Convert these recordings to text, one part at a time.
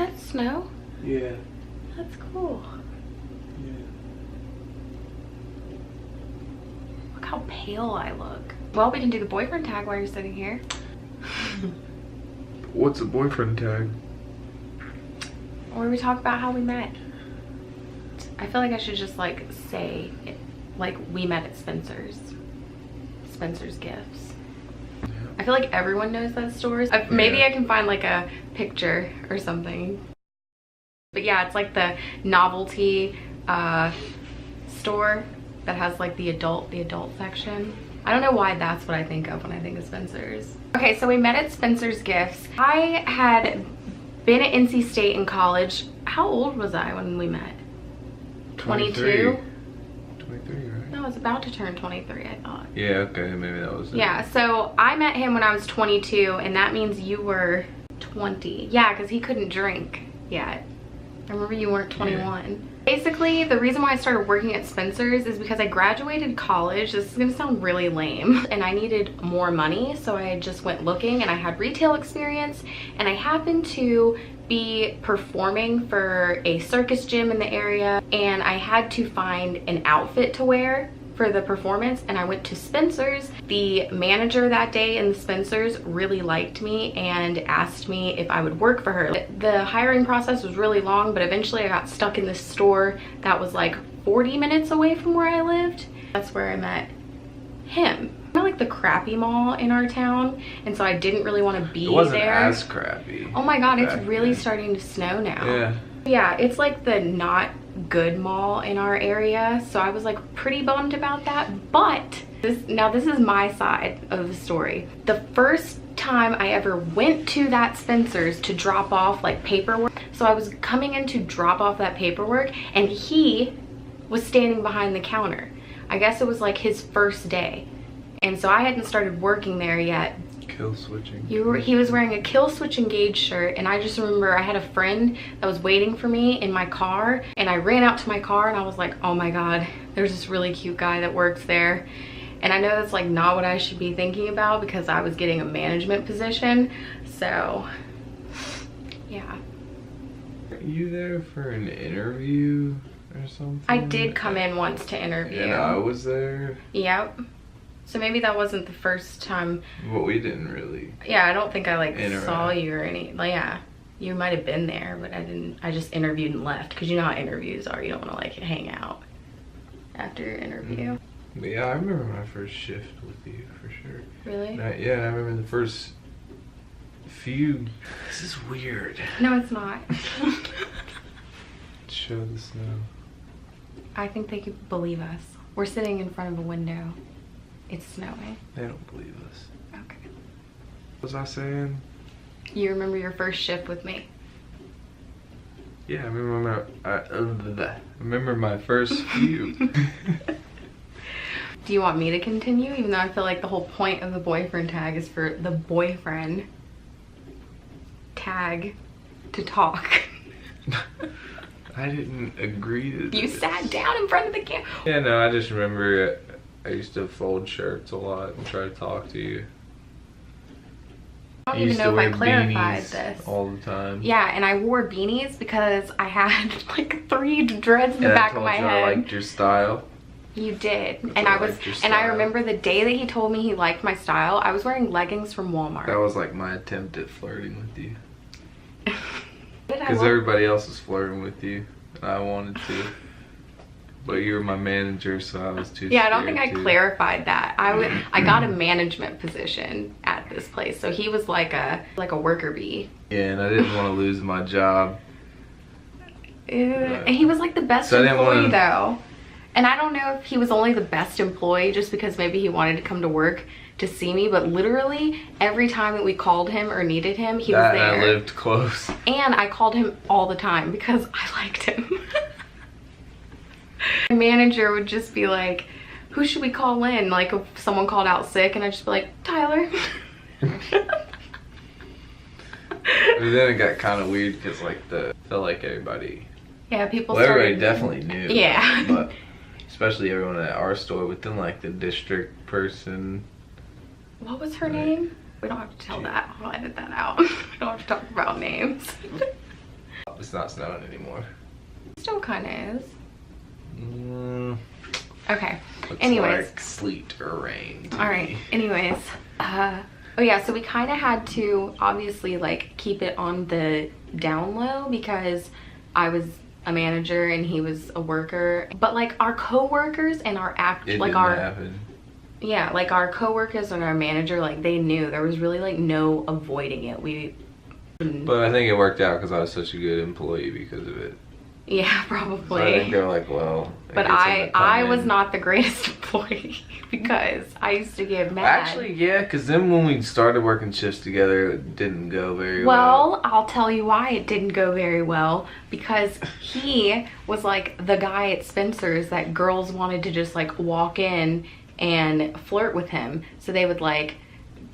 that snow? Yeah. That's cool. Yeah. Look how pale I look. Well, we can do the boyfriend tag while you're sitting here. What's a boyfriend tag? Or we talk about how we met. I feel like I should just like say it, like we met at Spencer's. Spencer's Gifts. Yeah. I feel like everyone knows that store. Maybe I can find like a picture or something. But yeah, it's like the novelty store that has like the adult section. I don't know why that's what I think of when I think of Spencer's. Okay, so we met at Spencer's Gifts. I had been at NC State in college. How old was I when we met? 22? 23, right? No, I was about to turn 23, I thought. Yeah, okay, maybe that was it. Yeah, so I met him when I was 22, and that means you were 20. Yeah, because he couldn't drink yet. I remember you weren't 21. Yeah. Basically, the reason why I started working at Spencer's is because I graduated college. This is gonna sound really lame. And I needed more money, so I just went looking, and I had retail experience, and I happened to be performing for a circus gym in the area, and I had to find an outfit to wear for the performance, and I went to Spencer's. The manager that day in the Spencer's really liked me and asked me if I would work for her. The hiring process was really long, but eventually I got stuck in this store that was like 40 minutes away from where I lived. That's where I met him. Kind of like the crappy mall in our town, and so I didn't really want to be there. It wasn't as crappy. Oh my god, it's really starting to snow now. Yeah. Yeah, it's like the not good mall in our area, so I was like pretty bummed about that. But this is my side of the story. The first time I ever went to that Spencer's to drop off like paperwork, so I was coming in to drop off that paperwork, and he was standing behind the counter. I guess it was like his first day, and so I hadn't started working there yet. Kill switching. He was wearing a Kill Switch Engage shirt, and I just remember I had a friend that was waiting for me in my car, and I ran out to my car and I was like, oh my god, there's this really cute guy that works there. And I know that's like not what I should be thinking about because I was getting a management position. So yeah. Are you there for an interview or something? I did come in once to interview. And I was there. Yep. So maybe that wasn't the first time. Well, we didn't really. Yeah, I don't think I like interact. saw you or any. Like, yeah, you might have been there, but I didn't. I just interviewed and left because you know how interviews are. You don't want to like hang out after your interview. But yeah, I remember my first shift with you for sure. Really? And I remember the first few. This is weird. No, it's not. Show the snow. I think they could believe us. We're sitting in front of a window. It's snowing. They don't believe us. Okay. What was I saying? You remember your first shift with me? Yeah, I remember my first few. Do you want me to continue? Even though I feel like the whole point of the boyfriend tag is for the boyfriend tag to talk. I didn't agree to You this. sat down in front of the camera. Yeah, no, I just remember I used to fold shirts a lot and try to talk to you. I don't You even used know to if I wear clarified beanies this. all the time. Yeah, and I wore beanies because I had like 3 dreads in the back of my head. I liked your style. You did. That's And why I I was liked your and I style. remember the day that he told me he liked my style, I was wearing leggings from Walmart. That was like my attempt at flirting with you. Did I Because look- everybody else was flirting with you. And I wanted to. But you were my manager, so I was too Yeah, I don't think I scared to. clarified that. I got a management position at this place. So he was like a worker bee. Yeah, and I didn't want to lose my job. And he was like the best So I didn't employee wanna- though. And I don't know if he was only the best employee just because maybe he wanted to come to work to see me, but literally every time that we called him or needed him, he was there. I lived close. And I called him all the time because I liked him. My manager would just be like, who should we call in? Like if someone called out sick, and I'd just be like, Tyler. And then it got kind of weird because like felt like everybody. Yeah, people Well, started. everybody definitely knew. Yeah. But especially everyone at our store, but then like the district person. What was her name? We don't have to tell that. I'll edit that out. We don't have to talk about names. it's not snowing anymore. Still kind of is. Okay. Looks Anyways. like sleet or rain. All right. Anyways. Oh yeah, so we kind of had to obviously like keep it on the down low because I was a manager and he was a worker. But like our co-workers and our yeah, like our co-workers and our manager, like they knew there was really like no avoiding it. But I think it worked out because I was such a good employee because of it. Yeah, probably. So I think they're like, well. But I was not the greatest employee because I used to get mad. Actually, yeah, because then when we started working shifts together, it didn't go very well. Well, I'll tell you why it didn't go very well. Because he was like the guy at Spencer's that girls wanted to just like walk in and flirt with him. So they would like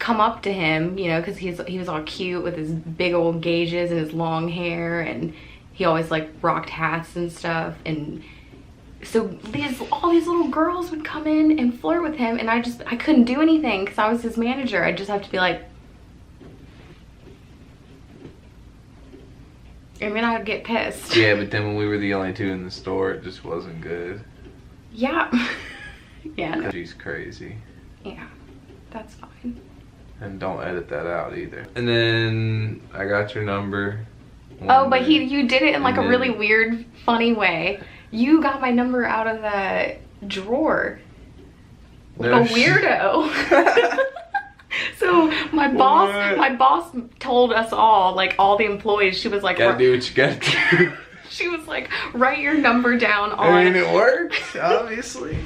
come up to him, you know, because he was all cute with his big old gauges and his long hair, and he always like rocked hats and stuff. And so all these little girls would come in and flirt with him, and I couldn't do anything because I was his manager. I'd just have to be like, and then I would get pissed. Yeah, but then when we were the only two in the store, it just wasn't good. Yeah. Yeah. She's crazy. Yeah, that's fine. And don't edit that out either. And then I got your number. Oh, but you did it in like a really weird, funny way. You got my number out of the drawer. Like a weirdo. So my boss told us all, like all the employees, she was like, gotta do what you gotta do. She was like, write your number down on. I mean, it worked, obviously.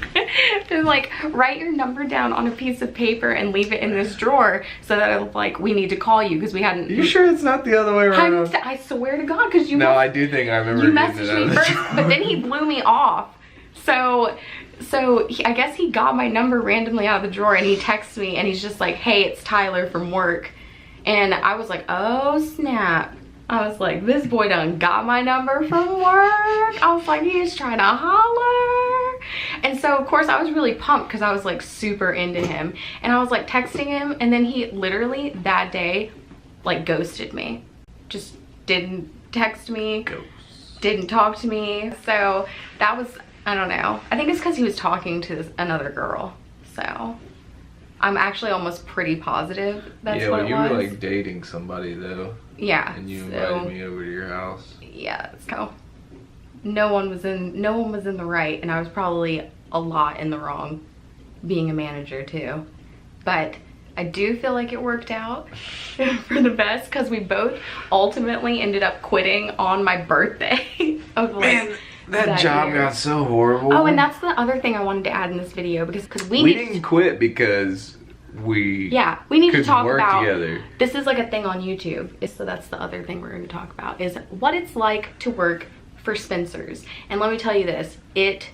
They're like, write your number down on a piece of paper and leave it in this drawer so that like we need to call you because we hadn't. You sure it's not the other way around? I swear to God, because you. No, I do think I remember. You messaged me first, but then he blew me off. So I guess he got my number randomly out of the drawer and he texts me and he's just like, hey, it's Tyler from work. And I was like, oh snap. I was like, this boy done got my number from work. I was like, he's trying to holler. And so of course I was really pumped because I was like super into him. And I was like texting him, and then he literally that day like ghosted me. Just didn't text me, didn't talk to me. So that was, I don't know. I think it's because he was talking to another girl. So I'm actually almost pretty positive that's what it was. Yeah, well, you were like dating somebody though. Yeah. And you invited me over to your house. Yeah, so no one was in the right, and I was probably a lot in the wrong being a manager too. But I do feel like it worked out for the best because we both ultimately ended up quitting on my birthday of like. Man, that job got so horrible. Oh, and that's the other thing I wanted to add in this video because we didn't quit because we need to talk about together. This is like a thing on YouTube, so that's the other thing we're going to talk about is what it's like to work for Spencer's. And let me tell you this, it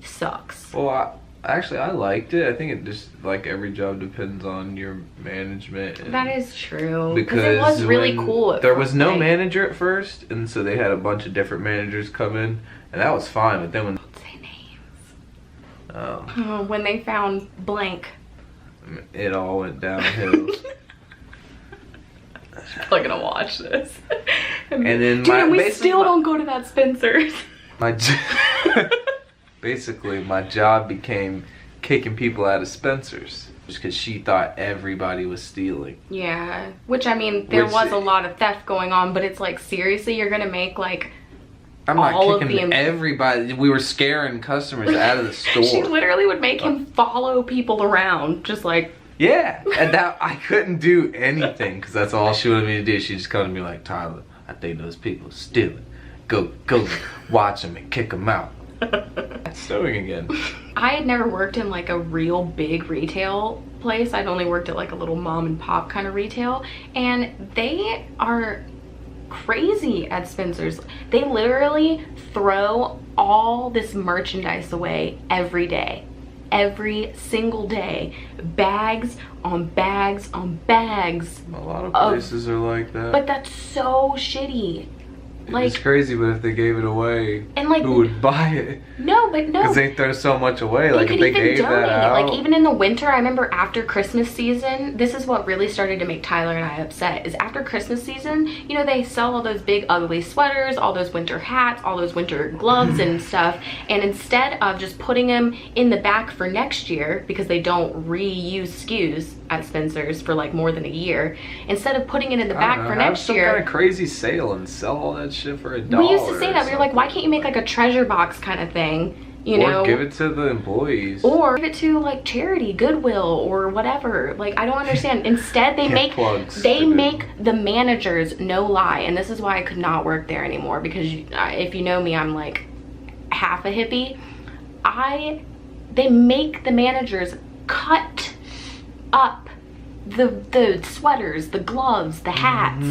sucks. Well, actually I liked it. I think it just, like every job, depends on your management. And that is true, because it was really cool there was no manager at first, and so they had a bunch of different managers come in, and that was fine. But then when don't say names. When they found blank, it all went downhill. I'm not gonna watch this. And then we still don't go to that Spencer's. Basically, my job became kicking people out of Spencer's just because she thought everybody was stealing. Yeah, which I mean, there was a lot of theft going on, but it's like, seriously, you're gonna make like I'm not kicking everybody. We were scaring customers out of the store. She literally would make him follow people around, just like. Yeah, and that I couldn't do anything because that's all she wanted me to do. She just come to me like, Tyler, I think those people are stealing. Go watch them and kick them out. It's snowing again. I had never worked in like a real big retail place. I'd only worked at like a little mom and pop kind of retail, and they are crazy at Spencer's. They literally throw all this merchandise away every day. Every single day. Bags on bags on bags. A lot of places are like that. But that's so shitty. It's crazy, but if they gave it away, and like, who would buy it? No, but no. Because they throw so much away. Like, if they gave that out. Like, even in the winter, I remember after Christmas season, this is what really started to make Tyler and I upset, is after Christmas season, you know, they sell all those big ugly sweaters, all those winter hats, all those winter gloves and stuff. And instead of just putting them in the back for next year, because they don't reuse SKUs at Spencer's for like more than a year, instead of putting it in the back for next year, some kind of crazy sale and sell all that shit for $1. We used to say that. We were like, why can't you make like a treasure box kind of thing? You know, or give it to the employees, or give it to like charity, Goodwill, or whatever. Like, I don't understand. Instead, they make the managers, no lie, and this is why I could not work there anymore, because if you know me, I'm like half a hippie. They make the managers cut up the sweaters, the gloves, the hats.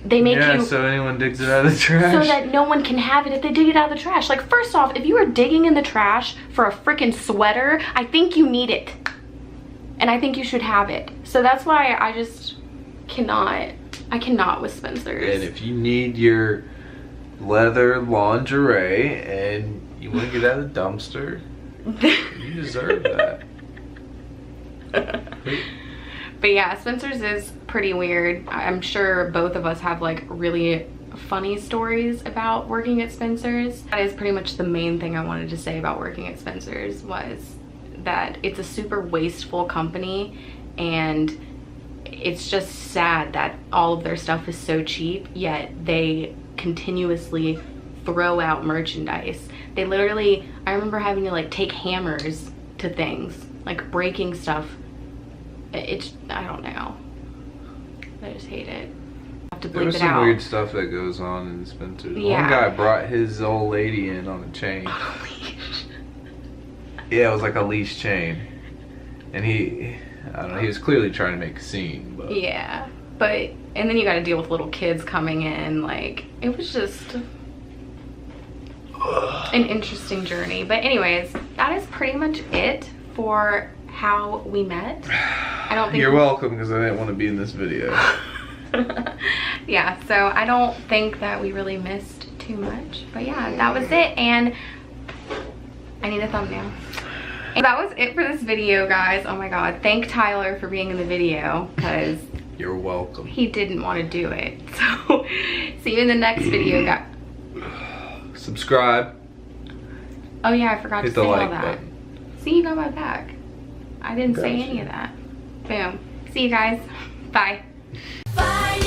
They make so anyone digs it out of the trash. So that no one can have it if they dig it out of the trash. Like, first off, if you are digging in the trash for a freaking sweater, I think you need it. And I think you should have it. So that's why I just cannot with Spencer's. And if you need your leather lingerie and you want to get out of the dumpster, you deserve that. But yeah, Spencer's is pretty weird. I'm sure both of us have like really funny stories about working at Spencer's. That is pretty much the main thing I wanted to say about working at Spencer's, was that it's a super wasteful company, and it's just sad that all of their stuff is so cheap, yet they continuously throw out merchandise. They literally, I remember having to like take hammers to things, like breaking stuff. I don't know. I just hate it. I have to bleep it out. There's some weird stuff that goes on in Spencer's. Yeah. One guy brought his old lady in on a chain. On a leash. Yeah, it was like a leash chain. And I don't know, he was clearly trying to make a scene. But. Yeah, but, and then you gotta deal with little kids coming in. Like, it was just an interesting journey. But anyways, that is pretty much it for how we met. I don't think you're welcome, because I didn't want to be in this video. Yeah, so I don't think that we really missed too much, but yeah, that was it. And I need a thumbnail. And that was it for this video, guys. Oh my god, thank Tyler for being in the video, because you're welcome. He didn't want to do it. So see you in the next video, guys. Subscribe. Oh yeah, I forgot to say all that. Button. See, you got my back. I didn't say any of that. Boom. See you guys. Bye. Bye.